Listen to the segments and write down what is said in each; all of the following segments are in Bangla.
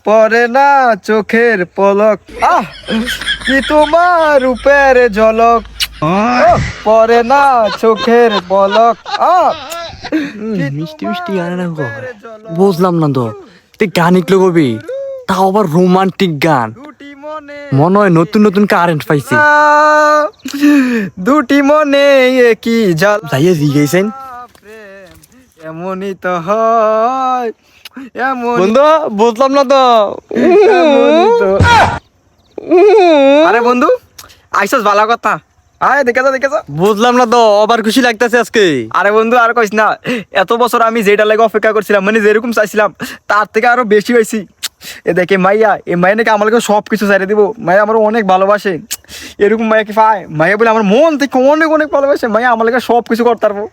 পরে না চোখের পলক কি তোমার রূপের ঝলক পরে না চোখের পলক মিষ্টি মিষ্টি গান না গো বুঝলাম না তো তুই গান ইকলো কবি তাও আবার রোমান্টিক গান মনে হয় নতুন নতুন কারেন্ট পাইছে দুটি মনে কি জাল যাইয়া জিগাইছেন এমনই তো হয় এমন বন্ধু বুঝলাম না তো আরে বন্ধু আইসস ভালো কথা আয় দেখে যা বুঝলাম না তো আবার খুশি লাগতেছে আজকে আরে বন্ধু আর কইস না এত বছর আমি যেটা লাগে অপেক্ষা করছিলাম মানে যেরকম চাইছিলাম তার থেকে আরো বেশি হয়েছি এ দেখে মাইয়া এই মাইয়া নাকি আমাকে সব কিছু ছাড়ে দিব মাইয়া আমার অনেক ভালোবাসে এরকম মাইয়া কি পায় মাইয়া বলে আমার মন থেকে অনেক অনেক ভালোবাসে মাইয়া আমার লাগে সব কিছু করতে পারবো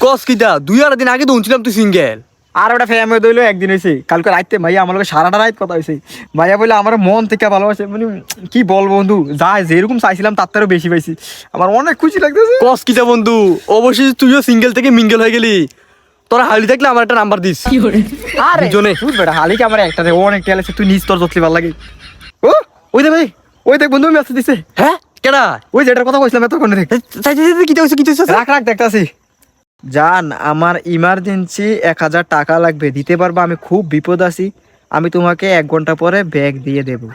কস কিটা 2 দিন আগে তো শুনছিলাম তুই সিঙ্গেল আর ওটা ফ্যামিলি দইলো একদিন হয়েছে কালকে রাইতে মাইয়া আমার লোক সারাটা রাত কথা হয়েছে মাইয়া বলে আমার মন থেকে ভালোবাসে মানে কি বল বন্ধু যা যেরকম চাইছিলাম তার থেকেও বেশি পাইছি আমার অনেক খুশি লাগতেছে কস কিটা বন্ধু অবশ্যই তুইও সিঙ্গেল থেকে মিঙ্গেল হয়ে গেলি তোরা হালি থাকলে আমার একটা নাম্বার দিস আরে দুজনে। তুই বেটা হালি কি আমার একটা রে অনেক টেল আছে তুই নিজ তোর যতলি ভালো লাগে ও ওই দেখ ভাই ওই দেখ বন্ধু মেসেজ দিছে হ্যাঁ কেডা ওই যেটার কথা কইছিলাম এতক্ষণ দেখ কিটা হইছে কিটা হইছে রাখ দেখতাছি জান আমার ইমার্জেন্সি 1000 টাকা লাগবে দিতে পারবা আমি খুব বিপদ আছি আমি তোমাকে 1 ঘন্টা পরে ব্যাগ দিয়ে দেবো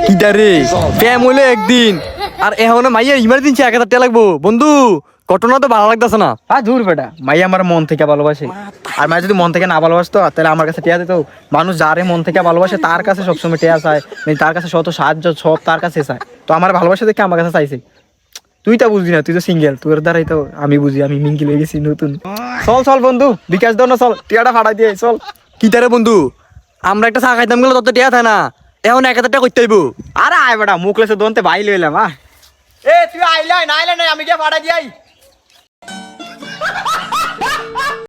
কিটা রে প্যাম হইলে একদিন আর এখন মাইয়া ইমার্জেন্সি 1000 টাকা লাগবো বন্ধু ঘটনা তো ভালো লাগতেছে না দূর বেটা মাই আমার মন থেকে ভালোবাসে আর মাই যদি মন থেকে না ভালোবাসতো তাহলে আমার কাছে টিয়া দিত মানুষ যারে মন থেকে ভালোবাসে তার কাছে সবসময় টিয়া চায় মানে তার কাছে শত সাহায্য সব তার কাছে চায় তো আমার ভালোবাসা দেখে আমার কাছে চাইছে তুই তা বুঝবি না তুই তো সিঙ্গেল তোর দ্বারাই তো আমি বুঝি আমি মিঙ্গিল হয়ে গেছি নতুন চল বন্ধু বিকাশ দাও না চল টিয়াটা ফাটাই দিয়ে চল কিটা রে বন্ধু আমরা একটা চা খাইতাম গেলে তত টিয়া থাকে না এখন 1000 টাকা করতে হইব আরে আয় বেটা মুখ লেসে দোনতে ভাই লইলাম এ তুই আইলাই না আমি গিয়ে ফাটাই দিয়াই